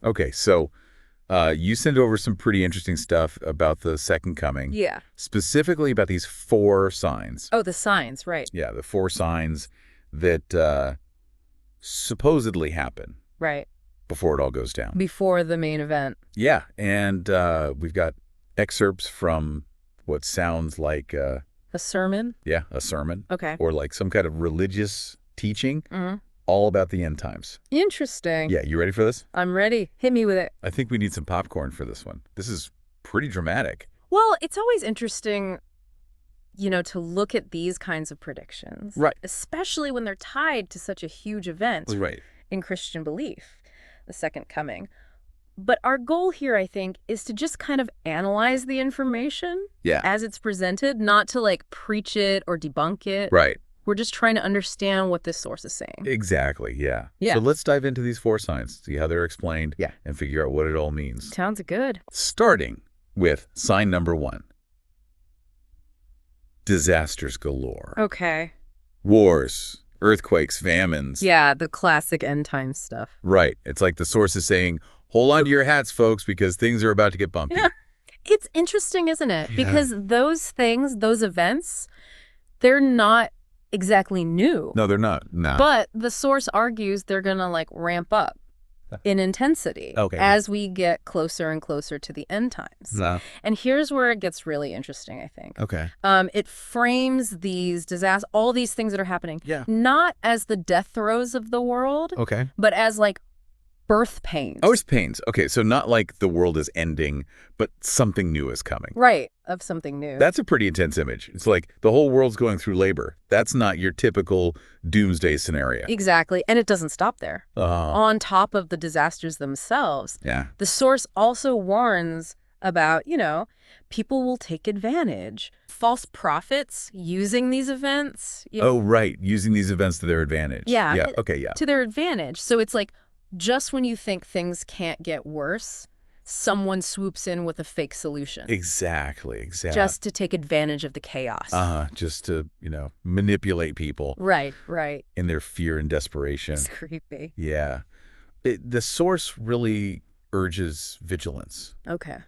Okay, so you sent over some pretty interesting stuff about the second coming. Yeah. Specifically about these 4 signs. Oh, the signs, right. Yeah, the 4 signs that supposedly happen Right. before it all goes down. Before the main event. Yeah, and we've got excerpts from what sounds like, A sermon? a sermon. Okay. Or like some kind of religious teaching Mm-hmm. all about the end times. Interesting. Yeah, you ready for this? I'm ready. Hit me with it. I think we need some popcorn for this one. This is pretty dramatic. Well, it's always interesting, to look at these kinds of predictions. Right. Especially when they're tied to such a huge event Right. in Christian belief, the second coming. But our goal here, I think, is to just kind of analyze the information as it's presented, not to preach it or debunk it. Right. We're just trying to understand what this source is saying. Exactly, yeah. Yeah. So let's dive into these 4 signs, see how they're explained, and figure out what it all means. Sounds good. Starting with sign number 1. Disasters galore. Okay. Wars, earthquakes, famines. Yeah, the classic end time stuff. Right. It's like the source is saying, hold on to your hats, folks, because things are about to get bumpy. Yeah. It's interesting, isn't it? Yeah. Because those things, those events, they're not exactly new. No, they're not. No. But the source argues they're going to ramp up in intensity as we get closer and closer to the end times. No. And here's where it gets really interesting, I think. Okay. It frames these disasters, all these things that are happening, not as the death throes of the world, but as birth pains. Oh, it's pains. Okay, so not like the world is ending, but something new is coming. Right, of something new. That's a pretty intense image. It's like the whole world's going through labor. That's not your typical doomsday scenario. Exactly, and it doesn't stop there. On top of the disasters themselves, the source also warns about, people will take advantage. False prophets using these events. Oh, right, using these events to their advantage. Yeah. Okay, to their advantage. So it's like, just when you think things can't get worse, someone swoops in with a fake solution. Exactly. Just to take advantage of the chaos. Just to, manipulate people. Right. In their fear and desperation. It's creepy. Yeah. The source really urges vigilance. Okay.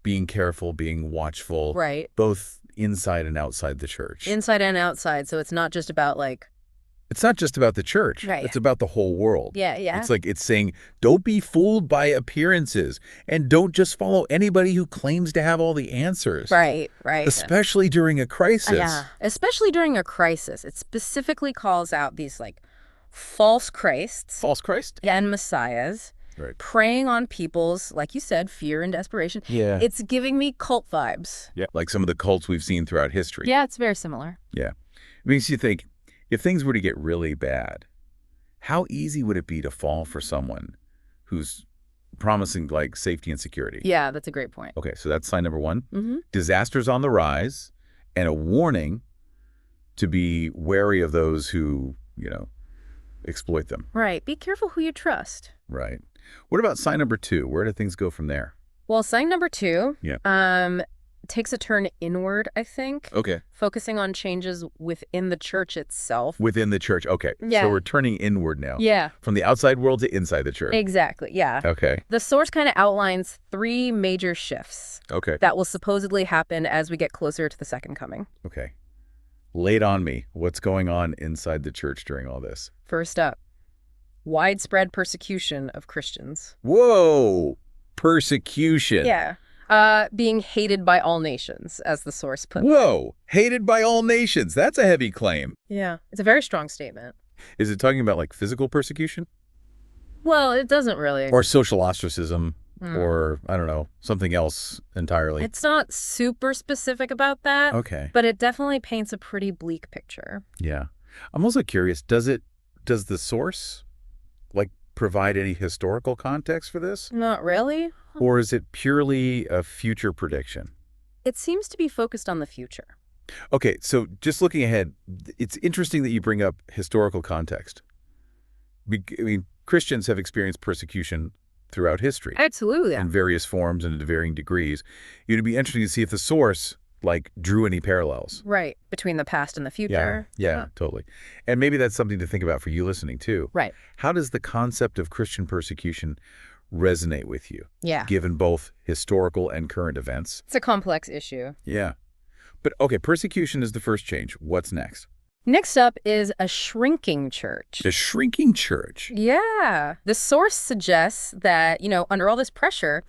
Being careful, being watchful. Right. Both inside and outside the church. Inside and outside. So it's not just about It's not just about the church. Right. It's about the whole world. Yeah. It's saying, don't be fooled by appearances and don't just follow anybody who claims to have all the answers. Right. Especially during a crisis. Yeah. Especially during a crisis. It specifically calls out these false Christs. False Christ? And messiahs. Right. Preying on people's, like you said, fear and desperation. Yeah. It's giving me cult vibes. Yeah. Like some of the cults we've seen throughout history. Yeah, it's very similar. Yeah. It makes you think, if things were to get really bad, how easy would it be to fall for someone who's promising safety and security? Yeah, that's a great point. Okay, so that's sign number 1. Mm-hmm. Disasters on the rise, and a warning to be wary of those who, exploit them. Right. Be careful who you trust. Right. What about sign number 2? Where do things go from there? Well, sign number 2 takes a turn inward, I think. Okay. Focusing on changes within the church itself. Within the church. Okay. Yeah. So we're turning inward now. Yeah. From the outside world to inside the church. Exactly. Yeah. Okay. The source kind of outlines 3 major shifts. Okay. That will supposedly happen as we get closer to the second coming. Okay. Lay it on me. What's going on inside the church during all this? First up, widespread persecution of Christians. Whoa! Persecution. Yeah. Being hated by all nations, as the source put it. Whoa! Hated by all nations. That's a heavy claim. Yeah. It's a very strong statement. Is it talking about physical persecution? Well, it doesn't really. Or social ostracism? Or, I don't know, something else entirely? It's not super specific about that. Okay. But it definitely paints a pretty bleak picture. Yeah. I'm also curious, does the source, provide any historical context for this? Not really. Or is it purely a future prediction? It seems to be focused on the future. Okay, so just looking ahead, it's interesting that you bring up historical context. Christians have experienced persecution throughout history. Absolutely. In various forms and to varying degrees. It'd be interesting to see if the source drew any parallels. Right. Between the past and the future. Yeah, totally. And maybe that's something to think about for you listening too. Right. How does the concept of Christian persecution resonate with you. Yeah. Given both historical and current events. It's a complex issue. Yeah. But, okay, persecution is the first change. What's next? Next up is a shrinking church. A shrinking church? Yeah. The source suggests that, under all this pressure,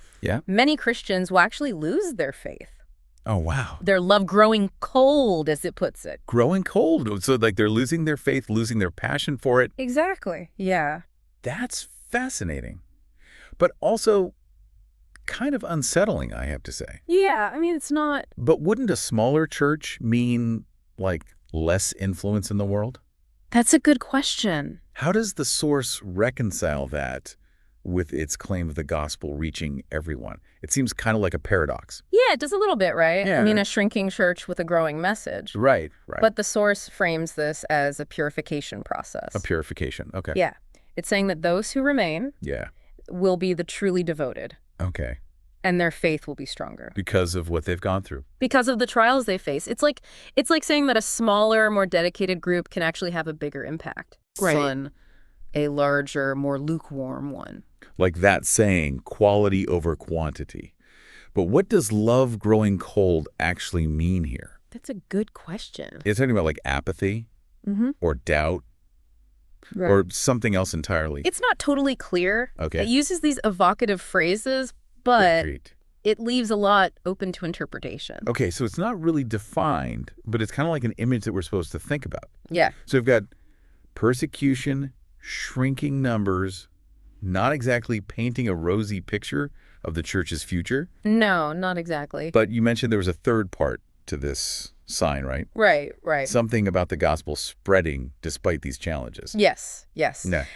many Christians will actually lose their faith. Oh, wow. Their love growing cold, as it puts it. Growing cold. So, they're losing their faith, losing their passion for it. Exactly. Yeah. That's fascinating. But also kind of unsettling, I have to say. Yeah, it's not... But wouldn't a smaller church mean, less influence in the world? That's a good question. How does the source reconcile that with its claim of the gospel reaching everyone? It seems kind of like a paradox. Yeah, it does a little bit, right? Yeah. A shrinking church with a growing message. Right. But the source frames this as a purification process. A purification, okay. Yeah. It's saying that those who remain will be the truly devoted. Okay. And their faith will be stronger. Because of what they've gone through. Because of the trials they face. It's like saying that a smaller, more dedicated group can actually have a bigger impact. Right. On a larger, more lukewarm one. Like that saying, quality over quantity. But what does love growing cold actually mean here? That's a good question. It's talking about apathy or doubt or something else entirely. It's not totally clear. Okay. It uses these evocative phrases, but it leaves a lot open to interpretation. Okay, so it's not really defined, but it's kind of like an image that we're supposed to think about. Yeah. So we've got persecution, shrinking numbers, not exactly painting a rosy picture of the church's future. No, not exactly. But you mentioned there was a third part to this sign, right? Right. Something about the gospel spreading despite these challenges. Yes. Yeah.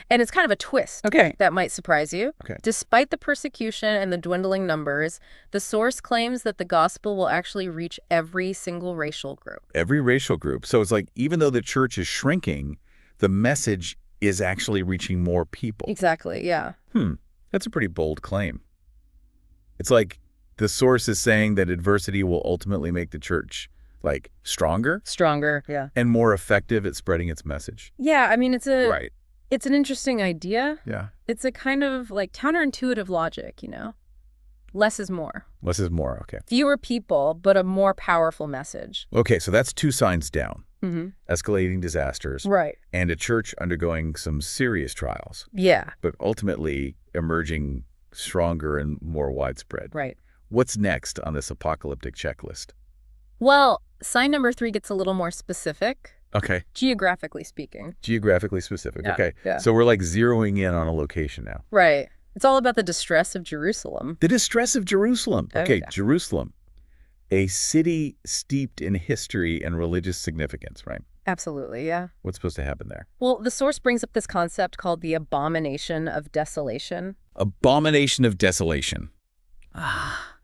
And it's kind of a twist. Okay. That might surprise you. Okay. Despite the persecution and the dwindling numbers, the source claims that the gospel will actually reach every single racial group. Every racial group. So it's even though the church is shrinking, the message is actually reaching more people. Exactly, yeah. That's a pretty bold claim. It's like the source is saying that adversity will ultimately make the church, stronger? Stronger, yeah. And more effective at spreading its message. Yeah, Right. It's an interesting idea. Yeah. It's a kind of counterintuitive logic, Less is more. Less is more, okay. Fewer people, but a more powerful message. Okay, so that's two signs down. Mm-hmm. Escalating disasters. Right. And a church undergoing some serious trials. Yeah. But ultimately emerging stronger and more widespread. Right. What's next on this apocalyptic checklist? Well, sign number 3 gets a little more specific. Okay. Geographically speaking. Geographically specific. Yeah, okay. yeah. So we're zeroing in on a location now. Right. It's all about the distress of Jerusalem. The distress of Jerusalem. Okay, yeah. Jerusalem. A city steeped in history and religious significance, right? Absolutely, yeah. What's supposed to happen there? Well, the source brings up this concept called the abomination of desolation. Abomination of desolation.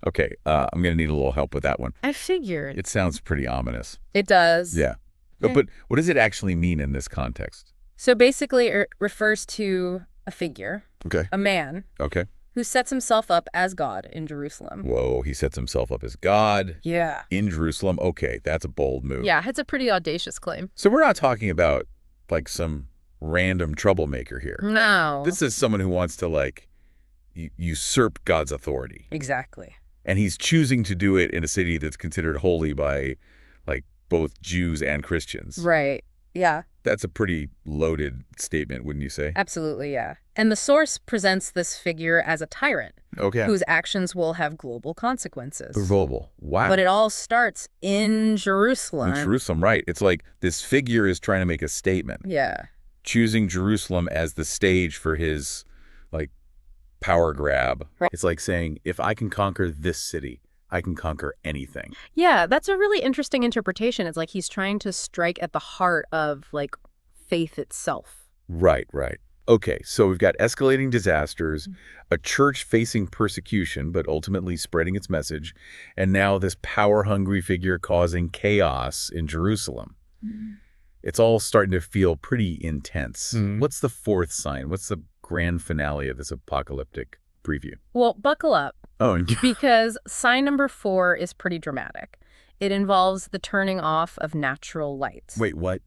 Okay, I'm going to need a little help with that one. I figured. It sounds pretty ominous. It does. Yeah. But what does it actually mean in this context? So basically it refers to a figure, Okay. a man, Okay. who sets himself up as God in Jerusalem. Whoa, he sets himself up as God Yeah. in Jerusalem. Okay, that's a bold move. Yeah, it's a pretty audacious claim. So we're not talking about some random troublemaker here. No. This is someone who wants to usurp God's authority. Exactly. And he's choosing to do it in a city that's considered holy by both Jews and Christians. Right. Yeah. That's a pretty loaded statement, wouldn't you say? Absolutely, yeah. And the source presents this figure as a tyrant. Okay. Whose actions will have global consequences. Global. Wow. But it all starts in Jerusalem. In Jerusalem, right. It's this figure is trying to make a statement. Yeah. Choosing Jerusalem as the stage for his power grab. Right. It's like saying, if I can conquer this city, I can conquer anything. Yeah, that's a really interesting interpretation. It's like he's trying to strike at the heart of faith itself. Right. Okay, so we've got escalating disasters, a church facing persecution, but ultimately spreading its message, and now this power-hungry figure causing chaos in Jerusalem. It's all starting to feel pretty intense. What's the fourth sign? What's the grand finale of this apocalyptic preview? Well, buckle up. Oh, because sign number 4 is pretty dramatic. It involves the turning off of natural light. Wait, what?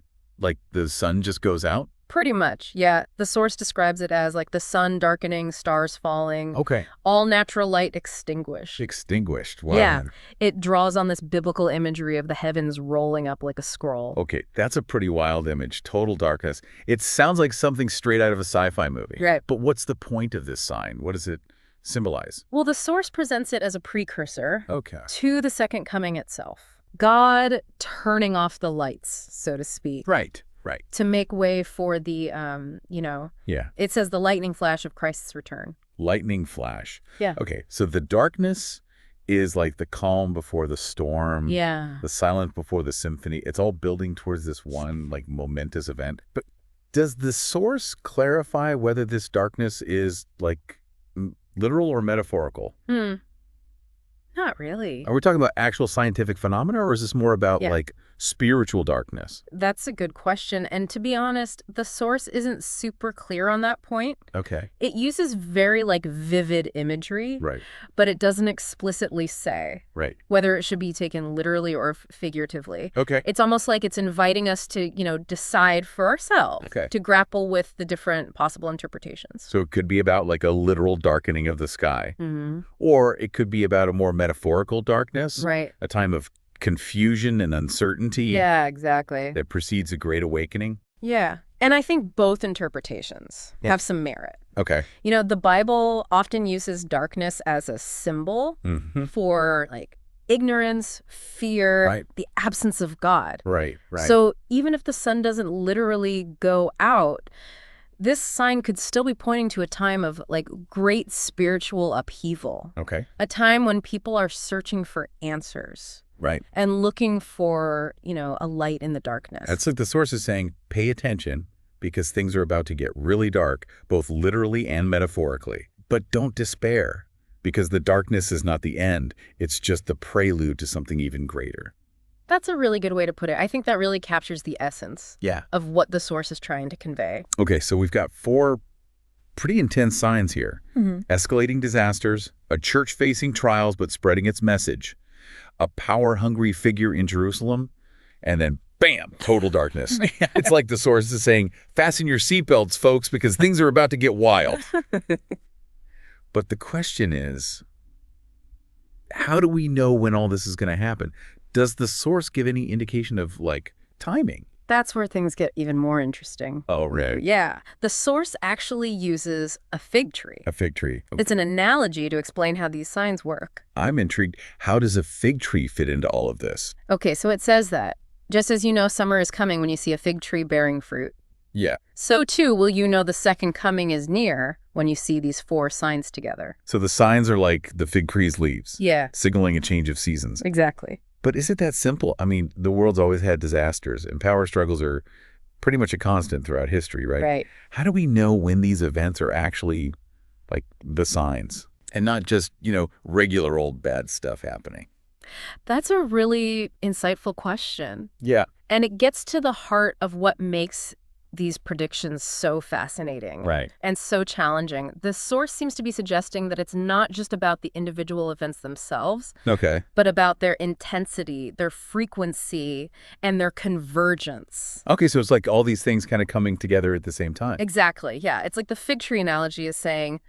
The sun just goes out? Pretty much, yeah. The source describes it as like the sun darkening, stars falling, Okay. all natural light extinguished. Extinguished. Wow. Yeah, it draws on this biblical imagery of the heavens rolling up like a scroll. Okay, that's a pretty wild image. Total darkness. It sounds like something straight out of a sci-fi movie. Right. But what's the point of this sign? What does it symbolize? Well, the source presents it as a precursor to the second coming itself. God turning off the lights, so to speak. Right. To make way for the, it says the lightning flash of Christ's return. Lightning flash. Yeah. Okay, so the darkness is like the calm before the storm. Yeah. The silence before the symphony. It's all building towards this one, like, momentous event. But does the source clarify whether this darkness is, like, literal or metaphorical? Not really. Are we talking about actual scientific phenomena, or is this more about, like, spiritual darkness? That's a good question. And to be honest, the source isn't super clear on that point. Okay. It uses very, like, vivid imagery. Right. But it doesn't explicitly say whether it should be taken literally or figuratively. Okay. It's almost like it's inviting us to, decide for ourselves, to grapple with the different possible interpretations. So it could be about, like, a literal darkening of the sky. Or it could be about a more metaphorical darkness. Right. A time of confusion and uncertainty. Yeah, exactly. That precedes a great awakening. Yeah. And I think both interpretations have some merit. Okay. The Bible often uses darkness as a symbol for, like, ignorance, fear, the absence of God. Right. So even if the sun doesn't literally go out, this sign could still be pointing to a time of, like, great spiritual upheaval. Okay. A time when people are searching for answers. Right. And looking for, a light in the darkness. That's like the source is saying, pay attention, because things are about to get really dark, both literally and metaphorically. But don't despair, because the darkness is not the end. It's just the prelude to something even greater. That's a really good way to put it. I think that really captures the essence of what the source is trying to convey. Okay, so we've got 4 pretty intense signs here. Escalating disasters, a church facing trials but spreading its message, a power-hungry figure in Jerusalem, and then, bam, total darkness. It's like the source is saying, fasten your seatbelts, folks, because things are about to get wild. But the question is, how do we know when all this is going to happen? Does the source give any indication of, like, timing? That's where things get even more interesting. Oh, right. Yeah. The source actually uses a fig tree. A fig tree. Okay. It's an analogy to explain how these signs work. I'm intrigued. How does a fig tree fit into all of this? Okay, so it says that, just as you know summer is coming when you see a fig tree bearing fruit. Yeah. So, too, will you know the second coming is near when you see these 4 signs together. So the signs are like the fig tree's leaves. Yeah. Signaling a change of seasons. Exactly. But is it that simple? I mean, the world's always had disasters, and power struggles are pretty much a constant throughout history, right? Right. How do we know when these events are actually, like, the signs and not just, regular old bad stuff happening? That's a really insightful question. Yeah. And it gets to the heart of what makes these predictions so fascinating and so challenging. The source seems to be suggesting that it's not just about the individual events themselves, but about their intensity, their frequency, and their convergence. Okay, so it's like all these things kind of coming together at the same time. Exactly, yeah. It's like the fig tree analogy is saying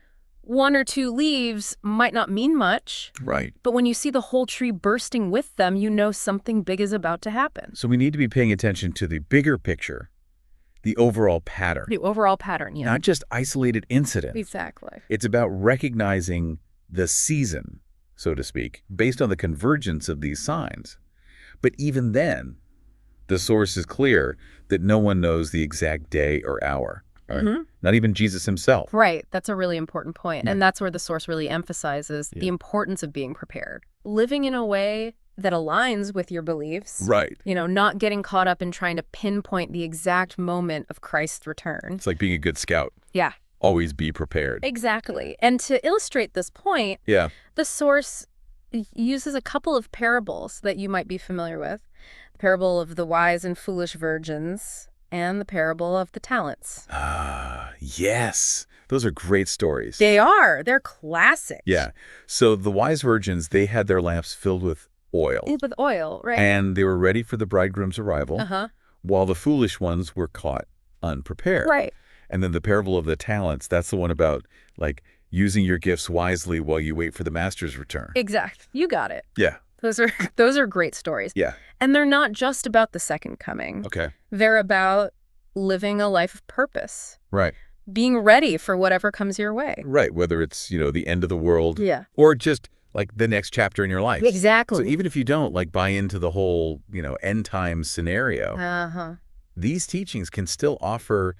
1 or 2 leaves might not mean much. Right. But when you see the whole tree bursting with them, you know something big is about to happen. So we need to be paying attention to the bigger picture. The overall pattern. The overall pattern, yeah. Not just isolated incidents. Exactly. It's about recognizing the season, so to speak, based on the convergence of these signs. But even then, the source is clear that no one knows the exact day or hour. Right? Not even Jesus himself. Right. That's a really important point. And that's where the source really emphasizes the importance of being prepared. Living in a way that aligns with your beliefs. Right. Not getting caught up in trying to pinpoint the exact moment of Christ's return. It's like being a good scout. Yeah. Always be prepared. Exactly. And to illustrate this point, the source uses a couple of parables that you might be familiar with. The parable of the wise and foolish virgins and the parable of the talents. Ah, yes. Those are great stories. They are. They're classic. Yeah. So the wise virgins, they had their lamps filled with oil. With oil, right. And they were ready for the bridegroom's arrival, while the foolish ones were caught unprepared. Right. And then the parable of the talents, that's the one about, like, using your gifts wisely while you wait for the master's return. Exact. You got it. Yeah. Those are great stories. Yeah. And they're not just about the second coming. Okay. They're about living a life of purpose. Right. Being ready for whatever comes your way. Right. Whether it's, the end of the world. Yeah. Or just, like, the next chapter in your life. Exactly. So even if you don't, like, buy into the whole, end time scenario, these teachings can still offer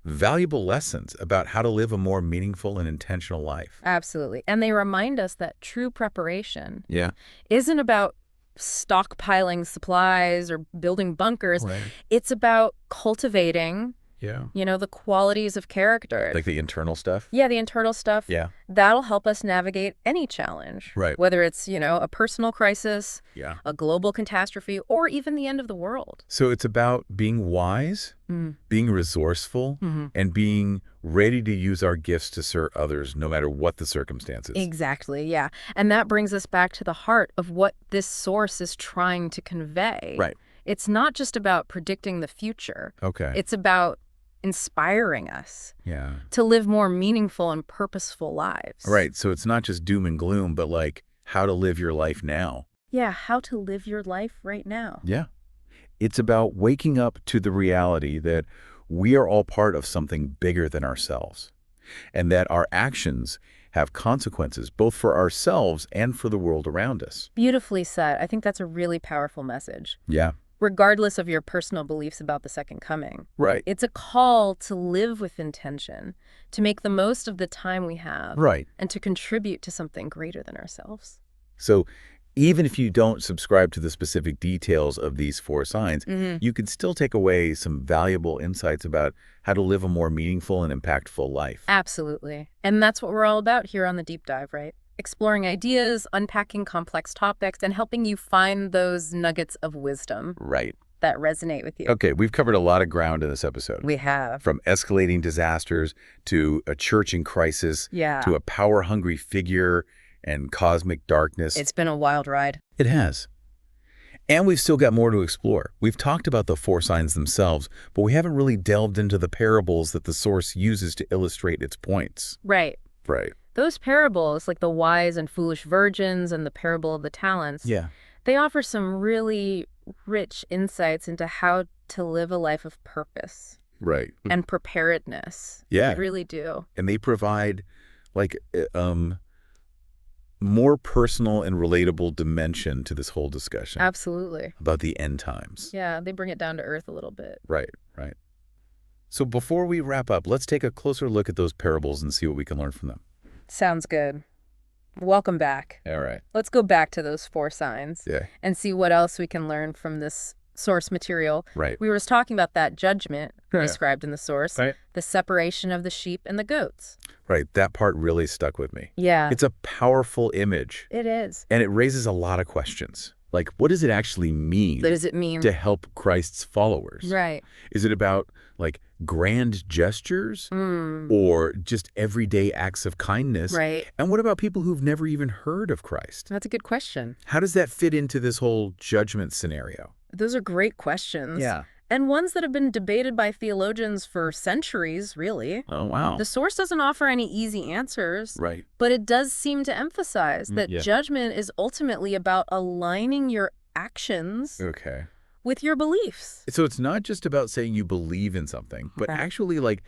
valuable lessons about how to live a more meaningful and intentional life. Absolutely. And they remind us that true preparation Yeah. isn't about stockpiling supplies or building bunkers. Right. It's about cultivating, the qualities of character. Like the internal stuff? Yeah, the internal stuff. Yeah. That'll help us navigate any challenge. Right. Whether it's, a personal crisis, Yeah. a global catastrophe, or even the end of the world. So it's about being wise, being resourceful, and being ready to use our gifts to serve others no matter what the circumstances. Exactly, yeah. And that brings us back to the heart of what this source is trying to convey. Right. It's not just about predicting the future. Okay. It's about inspiring us Yeah. to live more meaningful and purposeful lives. Right. So it's not just doom and gloom, but like how to live your life now. Yeah, how to live your life right now. Yeah. It's about waking up to the reality that we are all part of something bigger than ourselves, and that our actions have consequences both for ourselves and for the world around us. Beautifully said. I think that's a really powerful message. Yeah. Regardless of your personal beliefs about the second coming. Right. It's a call to live with intention, to make the most of the time we have. Right. And to contribute to something greater than ourselves. So even if you don't subscribe to the specific details of these 4 signs, you can still take away some valuable insights about how to live a more meaningful and impactful life. Absolutely. And that's what we're all about here on the Deep Dive, right? Exploring ideas, unpacking complex topics, and helping you find those nuggets of wisdom. Right. That resonate with you. Okay, we've covered a lot of ground in this episode. We have. From escalating disasters to a church in crisis to a power-hungry figure and cosmic darkness. It's been a wild ride. It has. And we've still got more to explore. We've talked about the 4 signs themselves, but we haven't really delved into the parables that the source uses to illustrate its points. Right. Right. Those parables, like the wise and foolish virgins and the parable of the talents, they offer some really rich insights into how to live a life of purpose. Right. And preparedness. Yeah. They really do. And they provide, like, more personal and relatable dimension to this whole discussion. Absolutely. About the end times. Yeah, they bring it down to earth a little bit. Right, right. So before we wrap up, let's take a closer look at those parables and see what we can learn from them. Sounds good. Welcome back. All right. Let's go back to those 4 signs and see what else we can learn from this source material. Right. We were just talking about that judgment described in the source, the separation of the sheep and the goats. Right. That part really stuck with me. Yeah. It's a powerful image. It is. And it raises a lot of questions. Like, what does it actually mean? What does it mean to help Christ's followers? Right. Is it about, like, grand gestures or just everyday acts of kindness? Right. And what about people who've never even heard of Christ? That's a good question. How does that fit into this whole judgment scenario? Those are great questions. Yeah. And ones that have been debated by theologians for centuries, really. Oh, wow. The source doesn't offer any easy answers. Right. But it does seem to emphasize that judgment is ultimately about aligning your actions with your beliefs. So it's not just about saying you believe in something, but actually, like,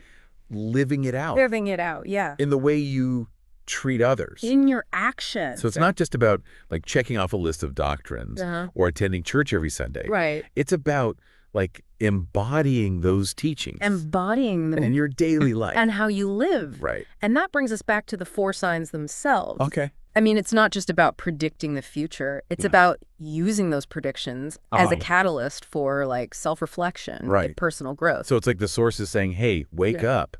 living it out. Living it out, yeah. In the way you treat others. In your actions. So it's not just about, like, checking off a list of doctrines or attending church every Sunday. Right. It's about, like, embodying those teachings. Embodying them. In your daily life. And how you live. Right. And that brings us back to the 4 signs themselves. Okay. I mean, it's not just about predicting the future. It's about using those predictions as a catalyst for, like, self-reflection and personal growth. So it's like the source is saying, hey, wake up.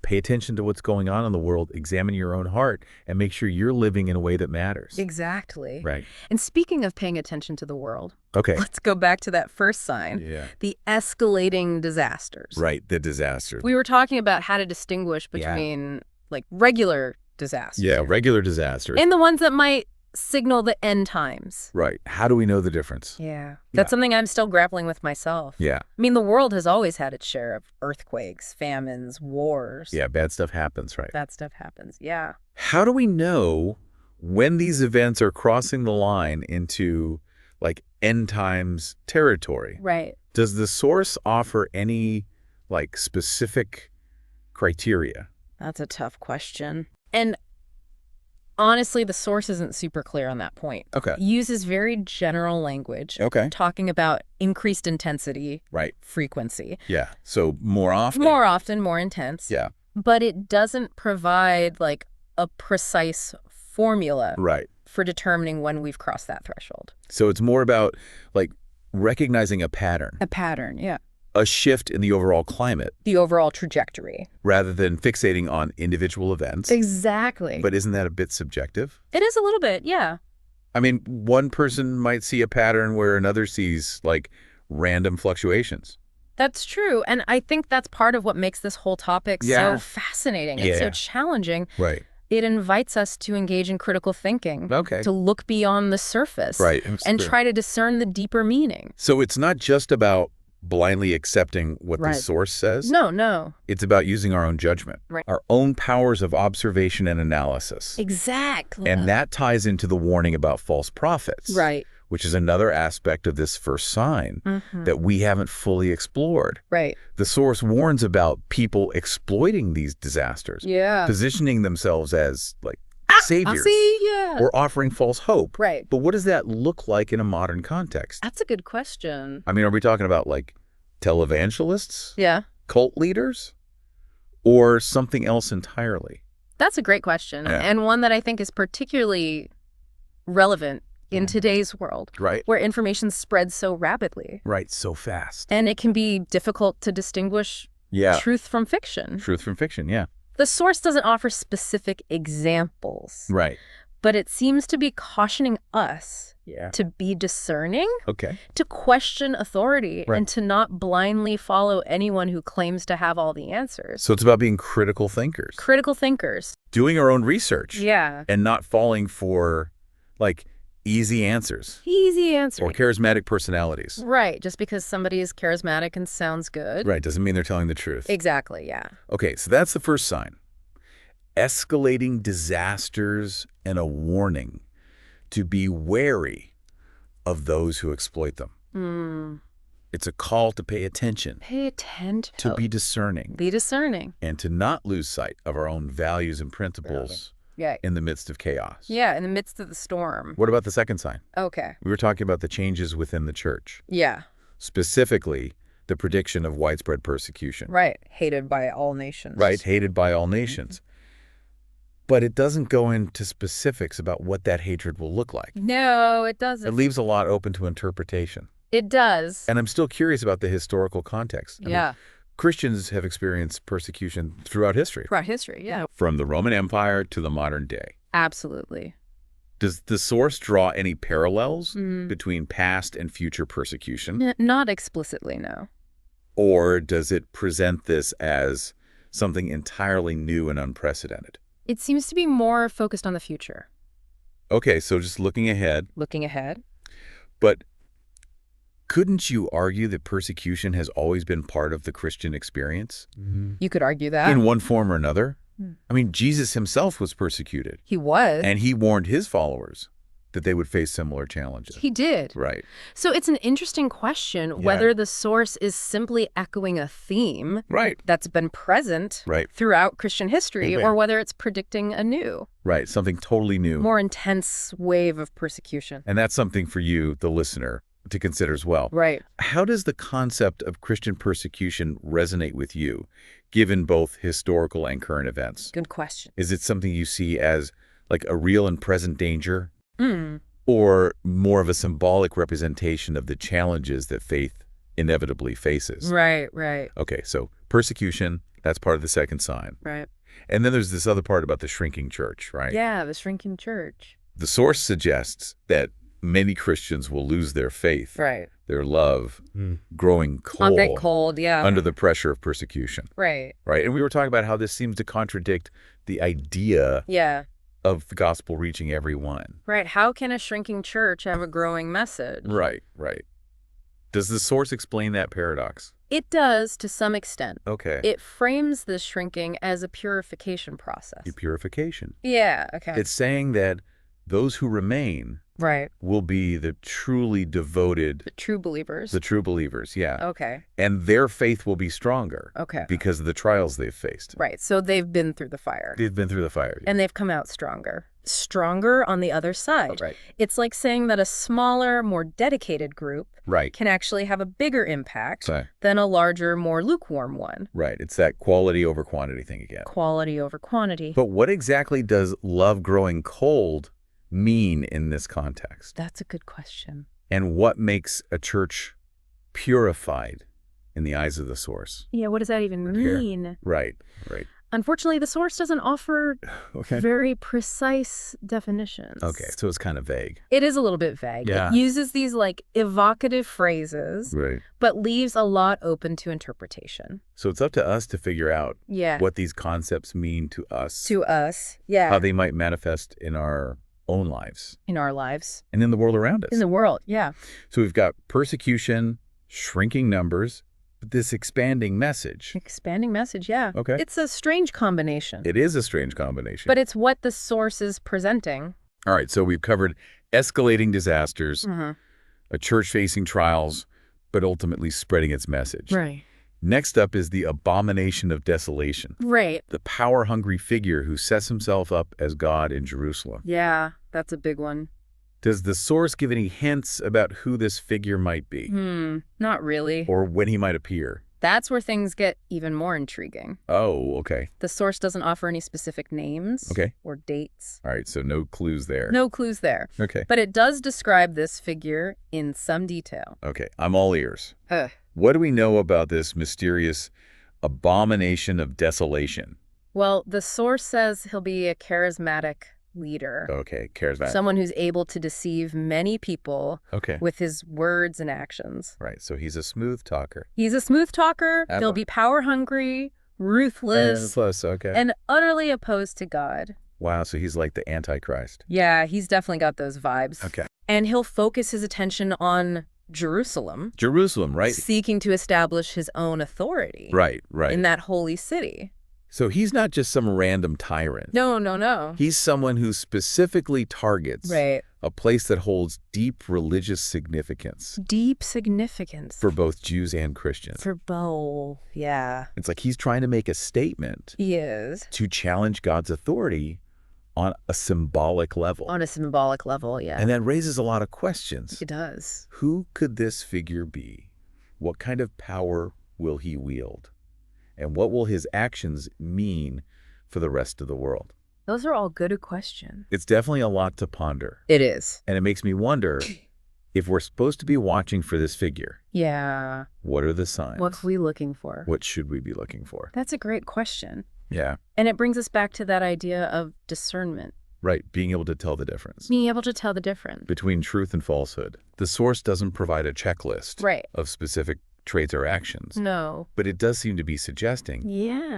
Pay attention to what's going on in the world, examine your own heart, and make sure you're living in a way that matters. Exactly. Right. And speaking of paying attention to the world, let's go back to that first sign, the escalating disasters. Right, the disasters. We were talking about how to distinguish between, like, regular disasters. Yeah, regular disasters. And the ones that might signal the end times. Right. How do we know the difference? Yeah. That's something I'm still grappling with myself. Yeah. I mean, the world has always had its share of earthquakes, famines, wars. Yeah, bad stuff happens, right? Bad stuff happens, yeah. How do we know when these events are crossing the line into, like, end times territory? Right. Does the source offer any, like, specific criteria? That's a tough question. And honestly, the source isn't super clear on that point. Okay. It uses very general language. Okay. Talking about increased intensity. Right. Frequency. Yeah. So more often. More often, more intense. Yeah. But it doesn't provide, like, a precise formula. Right. For determining when we've crossed that threshold. So it's more about, like, recognizing a pattern. A pattern, yeah. A shift in the overall climate. The overall trajectory. Rather than fixating on individual events. Exactly. But isn't that a bit subjective? It is a little bit, yeah. I mean, one person might see a pattern where another sees, like, random fluctuations. That's true. And I think that's part of what makes this whole topic so fascinating. It's so challenging. Right. It invites us to engage in critical thinking. Okay. To look beyond the surface. Right. And try to discern the deeper meaning. So it's not just about blindly accepting what the source says. No, no. It's about using our own judgment. Right. Our own powers of observation and analysis. Exactly. And that ties into the warning about false prophets. Right. Which is another aspect of this first sign that we haven't fully explored. Right. The source warns about people exploiting these disasters. Yeah. Positioning themselves as, like, saviors. Yeah. Or offering false hope. Right. But what does that look like in a modern context? That's a good question. I mean, are we talking about, like, televangelists? Yeah. Cult leaders? Or something else entirely? That's a great question. Yeah. And one that I think is particularly relevant in today's world. Right. Where information spreads so rapidly. Right, so fast. And it can be difficult to distinguish truth from fiction. Truth from fiction, yeah. The source doesn't offer specific examples. Right. But it seems to be cautioning us to be discerning, to question authority, and to not blindly follow anyone who claims to have all the answers. So it's about being critical thinkers. Critical thinkers. Doing our own research. Yeah. And not falling for, like, easy answers. Easy answers. Or charismatic personalities. Right. Just because somebody is charismatic and sounds good. Right. Doesn't mean they're telling the truth. Exactly. Yeah. Okay. So that's the first sign. Escalating disasters and a warning to be wary of those who exploit them. It's a call to pay attention. Pay attention. To be discerning. Be discerning. And to not lose sight of our own values and principles. Yeah. In the midst of chaos. Yeah, in the midst of the storm. What about the second sign? Okay. We were talking about the changes within the church. Yeah. Specifically, the prediction of widespread persecution. Right. Hated by all nations. Right. Hated by all nations. But it doesn't go into specifics about what that hatred will look like. No, it doesn't. It leaves a lot open to interpretation. It does. And I'm still curious about the historical context. I mean, Christians have experienced persecution throughout history. Throughout history, yeah. From the Roman Empire to the modern day. Absolutely. Does the source draw any parallels between past and future persecution? Not explicitly, no. Or does it present this as something entirely new and unprecedented? It seems to be more focused on the future. Okay, so just looking ahead. Looking ahead. But couldn't you argue that persecution has always been part of the Christian experience? You could argue that. In one form or another. I mean, Jesus himself was persecuted. He was. And he warned his followers that they would face similar challenges. He did. Right. So it's an interesting question whether the source is simply echoing a theme that's been present throughout Christian history or whether it's predicting a new. Right. Something totally new. More intense wave of persecution. And that's something for you, the listener, to consider as well. Right. How does the concept of Christian persecution resonate with you, given both historical and current events? Good question. Is it something you see as like a real and present danger? Or more of a symbolic representation of the challenges that faith inevitably faces? Right, right. Okay, so persecution, that's part of the second sign. Right. And then there's this other part about the shrinking church, right? Yeah, the shrinking church. The source suggests that many Christians will lose their faith, their love, growing cold, under the pressure of persecution. Right. Right. And we were talking about how this seems to contradict the idea of the gospel reaching everyone. Right. How can a shrinking church have a growing message? Right, right. Does the source explain that paradox? It does to some extent. Okay. It frames this shrinking as a purification process. Purification. Yeah, okay. It's saying that those who remain right. will be the truly devoted. The true believers. The true believers, yeah. Okay. And their faith will be stronger. Okay. Because of the trials they've faced. Right. So they've been through the fire. They've been through the fire. Yeah. And they've come out stronger. Stronger on the other side. Right. It's like saying that a smaller, more dedicated group right. can actually have a bigger impact Sorry. than a larger, more lukewarm one. Right. It's that quality over quantity thing again. Quality over quantity. But what exactly does love growing cold mean in this context? That's a good question. And what makes a church purified in the eyes of the source? Yeah, what does that even mean? Right, right. Unfortunately, the source doesn't offer very precise definitions. Okay, so it's kind of vague. It is a little bit vague. Yeah. It uses these like evocative phrases, right. but leaves a lot open to interpretation. So it's up to us to figure out yeah. what these concepts mean to us. To us, yeah. How they might manifest in our own lives. In our lives. And in the world around us. In the world, yeah. So we've got persecution, shrinking numbers, but this expanding message. Expanding message, yeah. Okay. It's a strange combination. It is a strange combination. But it's what the source is presenting. All right, so we've covered escalating disasters, a church facing trials, but ultimately spreading its message. Right. Next up is the abomination of desolation. Right. The power-hungry figure who sets himself up as God in Jerusalem. Yeah, that's a big one. Does the source give any hints about who this figure might be? Not really. Or when he might appear? That's where things get even more intriguing. Oh, okay. The source doesn't offer any specific names or dates. All right, so no clues there. No clues there. Okay. But it does describe this figure in some detail. Okay, I'm all ears. What do we know about this mysterious abomination of desolation? Well, the source says he'll be a charismatic leader. Okay, charismatic. Someone who's able to deceive many people with his words and actions. Right, so he's a smooth talker. He's a smooth talker. He'll be power-hungry, ruthless, and utterly opposed to God. Wow, so he's like the Antichrist. Yeah, he's definitely got those vibes. Okay. And he'll focus his attention on Jerusalem. Jerusalem, right. Seeking to establish his own authority. Right, right. In that holy city. So he's not just some random tyrant. No, no, no. He's someone who specifically targets a place that holds deep religious significance. Deep significance. For both Jews and Christians. For both, yeah. It's like he's trying to make a statement. He is. To challenge God's authority on a symbolic level. On a symbolic level, yeah. And that raises a lot of questions. It does. Who could this figure be? What kind of power will he wield? And what will his actions mean for the rest of the world? Those are all good questions. It's definitely a lot to ponder. It is. And it makes me wonder if we're supposed to be watching for this figure. Yeah. What are the signs? What are we looking for? What should we be looking for? That's a great question. Yeah. And it brings us back to that idea of discernment. Right, being able to tell the difference. Being able to tell the difference. Between truth and falsehood. The source doesn't provide a checklist of specific traits or actions. No. But it does seem to be suggesting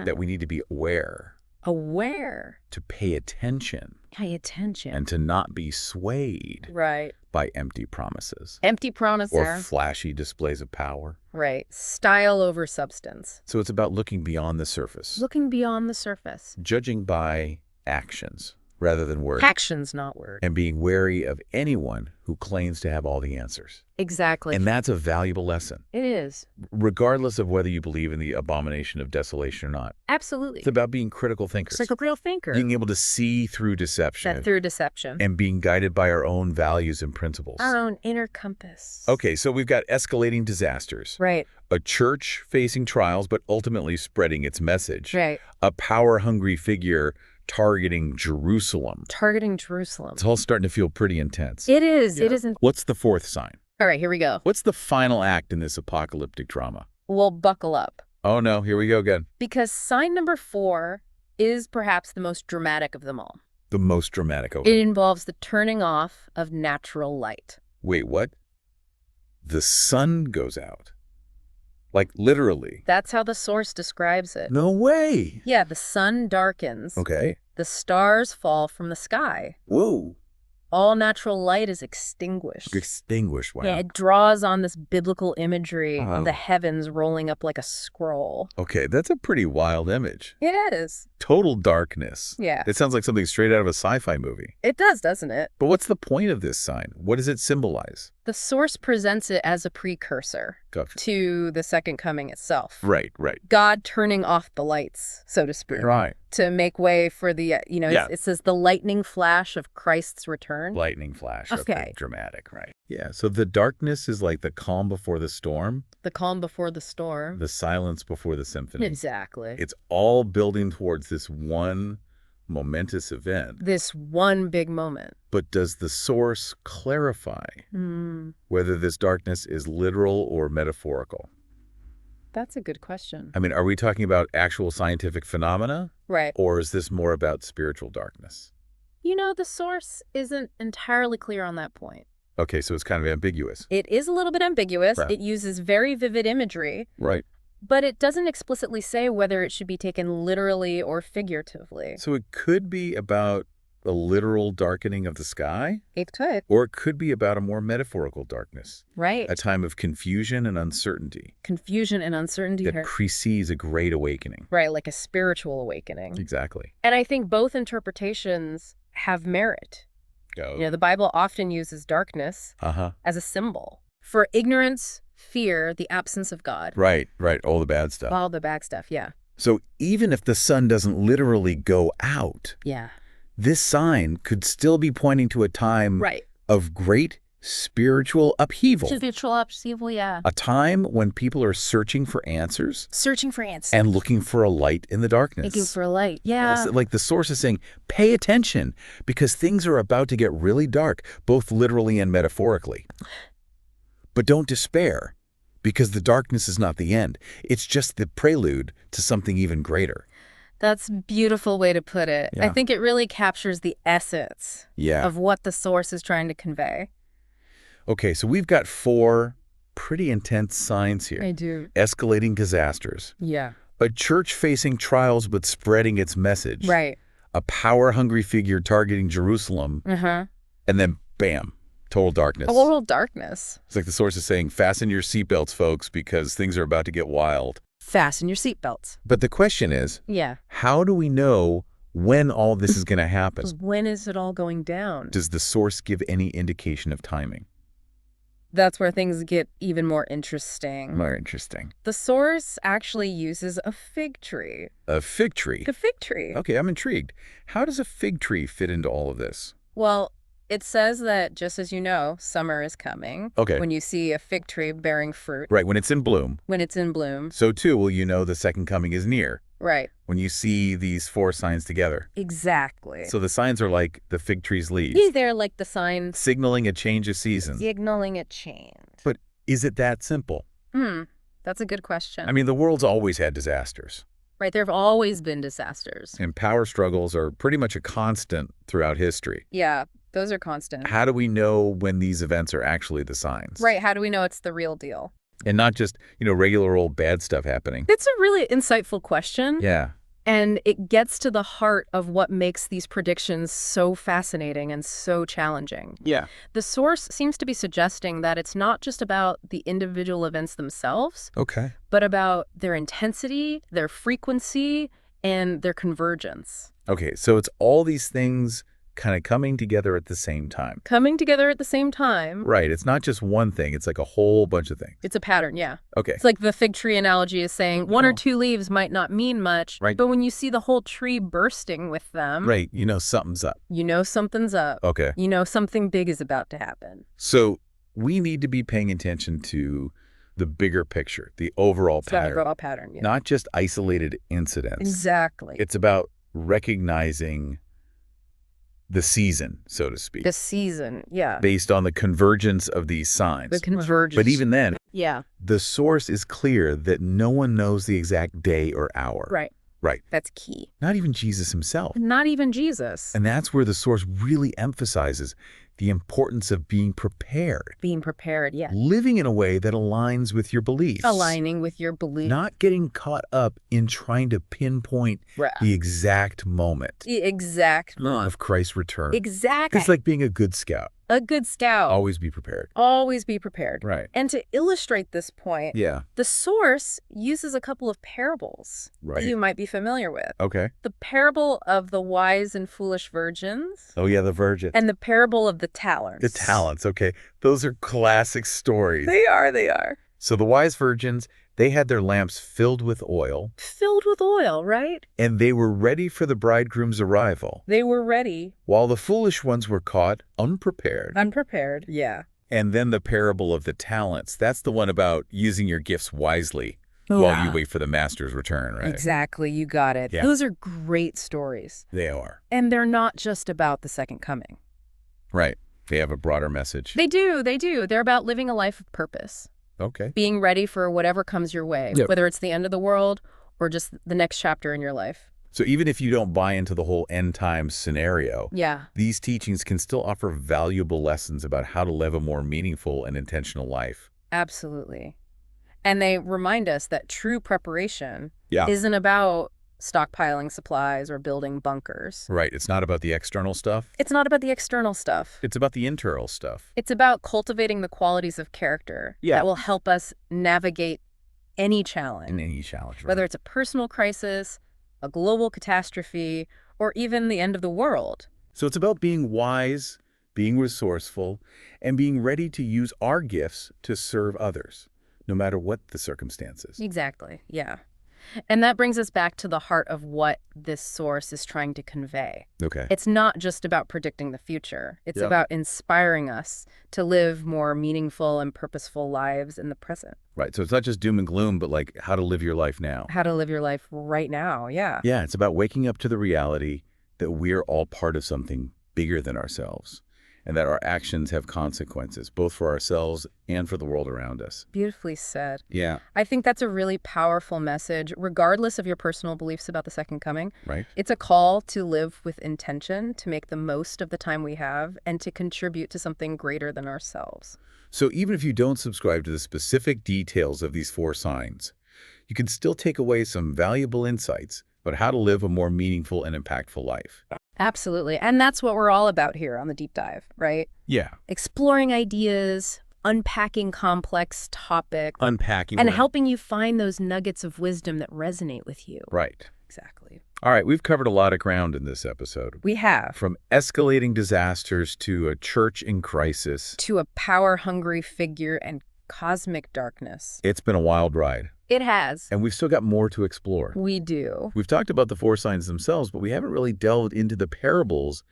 that we need to be aware. Aware. To pay attention. Pay attention. And to not be swayed. Right. By empty promises. Empty promises. Or flashy displays of power. Right. Style over substance. So it's about looking beyond the surface. Looking beyond the surface. Judging by actions rather than words. Actions, not words. And being wary of anyone who claims to have all the answers. Exactly. And that's a valuable lesson. It is. Regardless of whether you believe in the abomination of desolation or not. Absolutely. It's about being critical thinkers. Like a real thinker. Being able to see through deception. Through deception. And being guided by our own values and principles. Our own inner compass. Okay, so we've got escalating disasters. Right. A church facing trials, but ultimately spreading its message. Right. A power-hungry figure targeting Jerusalem. Targeting Jerusalem. It's all starting to feel pretty intense. It is. It isn't. What's the fourth sign? All right, here we go. What's the final act in this apocalyptic drama? Well, buckle up. Oh, no. Here we go again. Because sign number 4 is perhaps the most dramatic of them all. The most dramatic. It involves the turning off of natural light. Wait, what? The sun goes out. Like literally? That's how the source describes it. No way! Yeah, the sun darkens. Okay. The stars fall from the sky. Whoa. All natural light is extinguished. Extinguished, wow. Yeah, it draws on this biblical imagery of the heavens rolling up like a scroll. Okay, that's a pretty wild image. It is. Total darkness. Yeah. It sounds like something straight out of a sci-fi movie. It does, doesn't it? But what's the point of this sign? What does it symbolize? The source presents it as a precursor to the second coming itself. Right. God turning off the lights, so to speak. Right. To make way for the, it says the lightning flash of Christ's return. Lightning flash. Okay. Dramatic, right. Yeah, so the darkness is like the calm before the storm. The calm before the storm. The silence before the symphony. Exactly. It's all building towards this one momentous event. This one big moment. But does the source clarify whether this darkness is literal or metaphorical? That's a good question. I mean, are we talking about actual scientific phenomena? Right. Or is this more about spiritual darkness? The source isn't entirely clear on that point. Okay, so it's kind of ambiguous. It is a little bit ambiguous. Right. It uses very vivid imagery. Right. But it doesn't explicitly say whether it should be taken literally or figuratively. So it could be about a literal darkening of the sky? It could. Or it could be about a more metaphorical darkness. Right. A time of confusion and uncertainty. Confusion and uncertainty. That precedes a great awakening. Right, like a spiritual awakening. Exactly. And I think both interpretations have merit. The Bible often uses darkness as a symbol for ignorance, fear, the absence of God. Right. All the bad stuff. All the bad stuff, yeah. So even if the sun doesn't literally go out, this sign could still be pointing to a time of great spiritual upheaval. Spiritual upheaval, yeah. A time when people are searching for answers. Searching for answers. And looking for a light in the darkness. Looking for a light, yeah. It's like the source is saying, pay attention, because things are about to get really dark, both literally and metaphorically. But don't despair, because the darkness is not the end. It's just the prelude to something even greater. That's a beautiful way to put it. Yeah. I think it really captures the essence of what the source is trying to convey. Okay, so we've got 4 pretty intense signs here. I do. Escalating disasters. Yeah. A church facing trials but spreading its message. Right. A power-hungry figure targeting Jerusalem. And then, bam, total darkness. Total darkness. It's like the source is saying, fasten your seatbelts, folks, because things are about to get wild. Fasten your seatbelts. But the question is, how do we know when all this is going to happen? When is it all going down? Does the source give any indication of timing? That's where things get even more interesting. More interesting. The source actually uses a fig tree. A fig tree? A fig tree. Okay, I'm intrigued. How does a fig tree fit into all of this? Well, it says that, just as you know, summer is coming. Okay. When you see a fig tree bearing fruit. Right, when it's in bloom. When it's in bloom. So, too, will you know the second coming is near. Right. When you see these 4 signs together. Exactly. So the signs are like the fig tree's leaves. Yeah, they're like the signs. Signaling a change of season. Signaling a change. But is it that simple? That's a good question. I mean, the world's always had disasters. Right, there have always been disasters. And power struggles are pretty much a constant throughout history. Yeah, those are constant. How do we know when these events are actually the signs? Right, how do we know it's the real deal? And not just, regular old bad stuff happening. It's a really insightful question. Yeah. And it gets to the heart of what makes these predictions so fascinating and so challenging. Yeah. The source seems to be suggesting that it's not just about the individual events themselves, but about their intensity, their frequency, and their convergence. Okay, so it's all these things kind of coming together at the same time. Coming together at the same time. Right. It's not just one thing. It's like a whole bunch of things. It's a pattern, yeah. Okay. It's like the fig tree analogy is saying 1 or 2 leaves might not mean much, but when you see the whole tree bursting with them. Right. You know something's up. You know something's up. Okay. You know something big is about to happen. So we need to be paying attention to the bigger picture, the overall pattern. The overall pattern, yeah. Not just isolated incidents. Exactly. It's about recognizing the season, so to speak. The season, yeah. Based on the convergence of these signs. The convergence. But even then, yeah, the source is clear that no one knows the exact day or hour. Right. Right. That's key. Not even Jesus himself. Not even Jesus. And that's where the source really emphasizes the importance of being prepared. Being prepared, yeah. Living in a way that aligns with your beliefs. Aligning with your beliefs. Not getting caught up in trying to pinpoint the exact moment. The exact moment Of Christ's return. Exactly. It's like being a good scout. A good scout. Always be prepared. Always be prepared. Right. And to illustrate this point, the source uses a couple of parables that you might be familiar with. Okay. The parable of the wise and foolish virgins. Oh, yeah, the virgin. And the parable of the talents. The talents, okay. Those are classic stories. They are. So the wise virgins, they had their lamps filled with oil. Filled with oil, right? And they were ready for the bridegroom's arrival. They were ready. While the foolish ones were caught unprepared. Unprepared, yeah. And then the parable of the talents. That's the one about using your gifts wisely while you wait for the master's return, right? Exactly, you got it. Yeah. Those are great stories. They are. And they're not just about the second coming. Right. They have a broader message. They do. They're about living a life of purpose. Okay. Being ready for whatever comes your way, whether it's the end of the world or just the next chapter in your life. So even if you don't buy into the whole end times scenario, these teachings can still offer valuable lessons about how to live a more meaningful and intentional life. Absolutely. And they remind us that true preparation isn't about stockpiling supplies or building bunkers. Right. It's not about the external stuff. It's not about the external stuff. It's about the internal stuff. It's about cultivating the qualities of character that will help us navigate any challenge. In any challenge, right. Whether it's a personal crisis, a global catastrophe, or even the end of the world. So it's about being wise, being resourceful, and being ready to use our gifts to serve others, no matter what the circumstances. Exactly, yeah. And that brings us back to the heart of what this source is trying to convey. Okay. It's not just about predicting the future. It's about inspiring us to live more meaningful and purposeful lives in the present. Right. So it's not just doom and gloom, but like how to live your life now. How to live your life right now, yeah. Yeah, it's about waking up to the reality that we're all part of something bigger than ourselves, and that our actions have consequences, both for ourselves and for the world around us. Beautifully said. Yeah. I think that's a really powerful message, regardless of your personal beliefs about the second coming. Right. It's a call to live with intention, to make the most of the time we have, and to contribute to something greater than ourselves. So even if you don't subscribe to the specific details of these 4 signs, you can still take away some valuable insights about how to live a more meaningful and impactful life. Absolutely. And that's what we're all about here on the Deep Dive, right? Yeah. Exploring ideas, unpacking complex topics. Unpacking. And helping you find those nuggets of wisdom that resonate with you. Right. Exactly. All right, we've covered a lot of ground in this episode. We have. From escalating disasters to a church in crisis. To a power-hungry figure and cosmic darkness. It's been a wild ride. It has. And we've still got more to explore. We do. We've talked about the 4 signs themselves, but we haven't really delved into the parables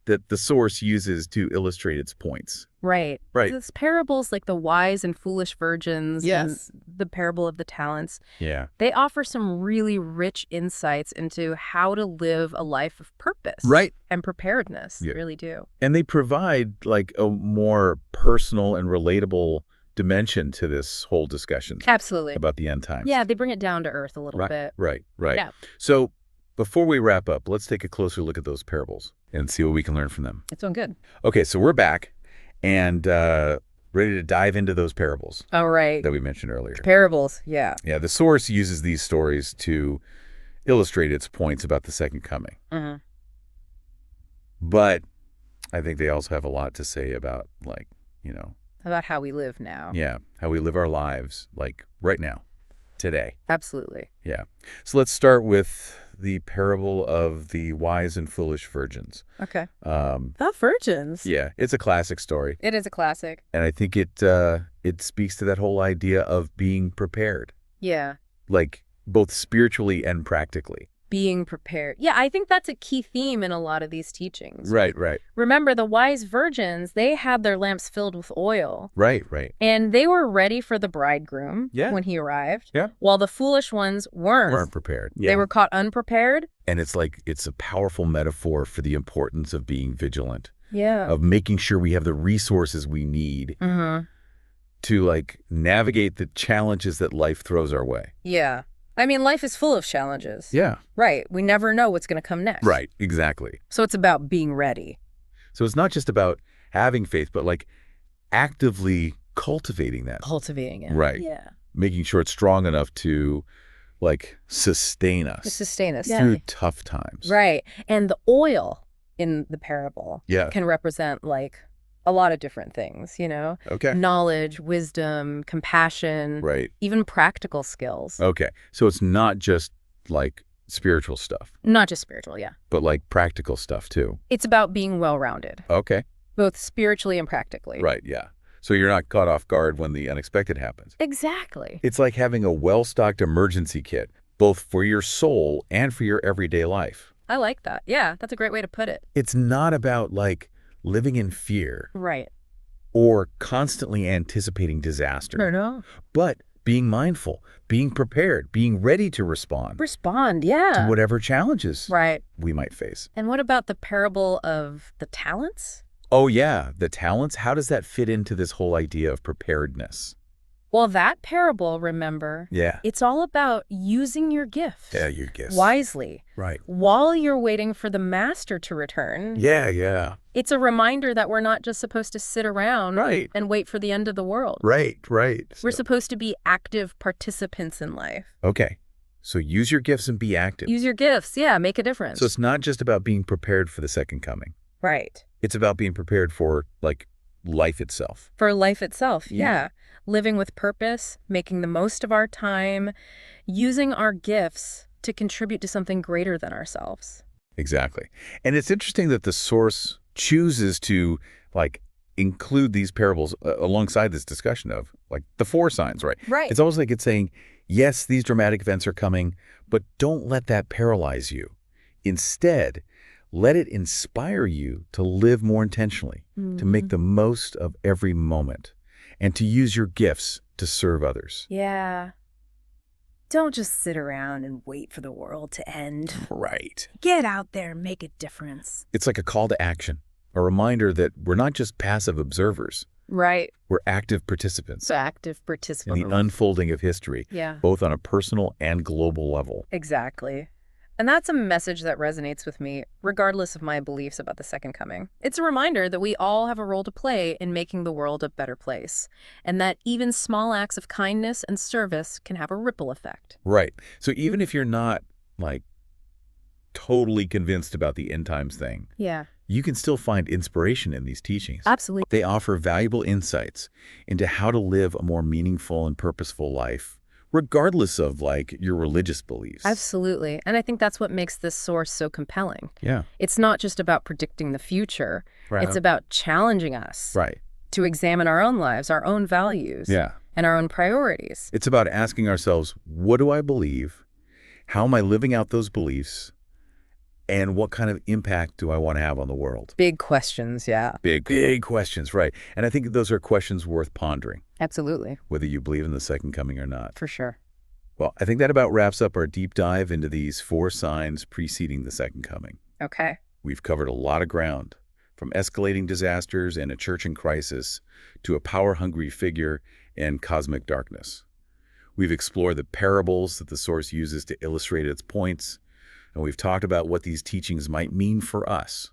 that the source uses to illustrate its points. Right. Right. These parables like the wise and foolish virgins and the parable of the talents, they offer some really rich insights into how to live a life of purpose. Right. And preparedness. They really do. And they provide like a more personal and relatable dimension to this whole discussion. Absolutely. About the end times. Yeah, they bring it down to earth a little bit. Right. Yeah. So before we wrap up, let's take a closer look at those parables and see what we can learn from them. It's doing good. Okay, so we're back and ready to dive into those parables. All right. That we mentioned earlier. Parables, yeah. Yeah, the source uses these stories to illustrate its points about the second coming. Mm-hmm. But I think they also have a lot to say about, like, about how we live now. Yeah, how we live our lives, like, right now, today. Absolutely. Yeah. So let's start with the parable of the wise and foolish virgins. Okay. The virgins. Yeah, it's a classic story. It is a classic. And I think it speaks to that whole idea of being prepared. Yeah. Like, both spiritually and practically. Being prepared. Yeah, I think that's a key theme in a lot of these teachings. Right. Remember, the wise virgins, they had their lamps filled with oil. Right. And they were ready for the bridegroom when he arrived. Yeah. While the foolish ones weren't prepared. Yeah. They were caught unprepared. And it's a powerful metaphor for the importance of being vigilant. Yeah. Of making sure we have the resources we need to, like, navigate the challenges that life throws our way. Yeah. I mean, life is full of challenges. Yeah. Right. We never know what's going to come next. Right. Exactly. So it's about being ready. So it's not just about having faith, but like actively cultivating that. Cultivating it. Right. Yeah. Making sure it's strong enough to like sustain us. Sustain us. Through tough times. Right. And the oil in the parable Yeah. can represent like a lot of different things, you know? Okay. Knowledge, wisdom, compassion. Right. Even practical skills. Okay. So it's not just like spiritual stuff. Not just spiritual, yeah. But like practical stuff too. It's about being well-rounded. Okay. Both spiritually and practically. Right, yeah. So you're not caught off guard when the unexpected happens. Exactly. It's like having a well-stocked emergency kit, both for your soul and for your everyday life. I like that. Yeah, that's a great way to put it. It's not about like living in fear. Right. Or constantly anticipating disaster. No. But being mindful, being prepared, being ready to respond. Respond, yeah. To whatever challenges we might face. And what about the parable of the talents? Oh yeah, the talents. How does that fit into this whole idea of preparedness? Well, that parable, remember, it's all about using your gifts. Yeah, your gifts. Wisely. Right. While you're waiting for the master to return. Yeah. It's a reminder that we're not just supposed to sit around and wait for the end of the world. Right. We're supposed to be active participants in life. Okay. So use your gifts and be active. Use your gifts, yeah, make a difference. So it's not just about being prepared for the second coming. Right. It's about being prepared for, like, life itself. For life itself, yeah. Living with purpose, making the most of our time, using our gifts to contribute to something greater than ourselves. Exactly. And it's interesting that the source chooses to, like, include these parables alongside this discussion of, like, the 4 signs, right? Right. It's almost like it's saying, yes, these dramatic events are coming, but don't let that paralyze you. Instead, let it inspire you to live more intentionally, to make the most of every moment, and to use your gifts to serve others. Yeah. Don't just sit around and wait for the world to end. Right. Get out there and make a difference. It's like a call to action, a reminder that we're not just passive observers. Right. We're active participants. Active participants. In the unfolding of history, both on a personal and global level. Exactly. And that's a message that resonates with me, regardless of my beliefs about the second coming. It's a reminder that we all have a role to play in making the world a better place, and that even small acts of kindness and service can have a ripple effect. Right. So even if you're not, like, totally convinced about the end times thing, you can still find inspiration in these teachings. Absolutely. They offer valuable insights into how to live a more meaningful and purposeful life, regardless of, like, your religious beliefs. Absolutely. And I think that's what makes this source so compelling. Yeah. It's not just about predicting the future. Right. It's about challenging us to examine our own lives, our own values, and our own priorities. It's about asking ourselves, what do I believe? How am I living out those beliefs? And what kind of impact do I want to have on the world? Big questions, Big questions, right. And I think those are questions worth pondering. Absolutely. Whether you believe in the second coming or not. For sure. Well, I think that about wraps up our deep dive into these 4 signs preceding the second coming. Okay. We've covered a lot of ground, from escalating disasters and a church in crisis to a power-hungry figure and cosmic darkness. We've explored the parables that the source uses to illustrate its points, and we've talked about what these teachings might mean for us,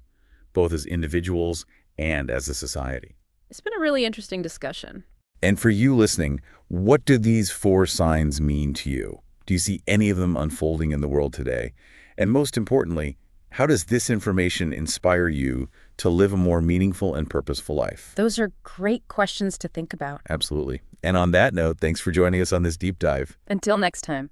both as individuals and as a society. It's been a really interesting discussion. And for you listening, what do these 4 signs mean to you? Do you see any of them unfolding in the world today? And most importantly, how does this information inspire you to live a more meaningful and purposeful life? Those are great questions to think about. Absolutely. And on that note, thanks for joining us on this deep dive. Until next time.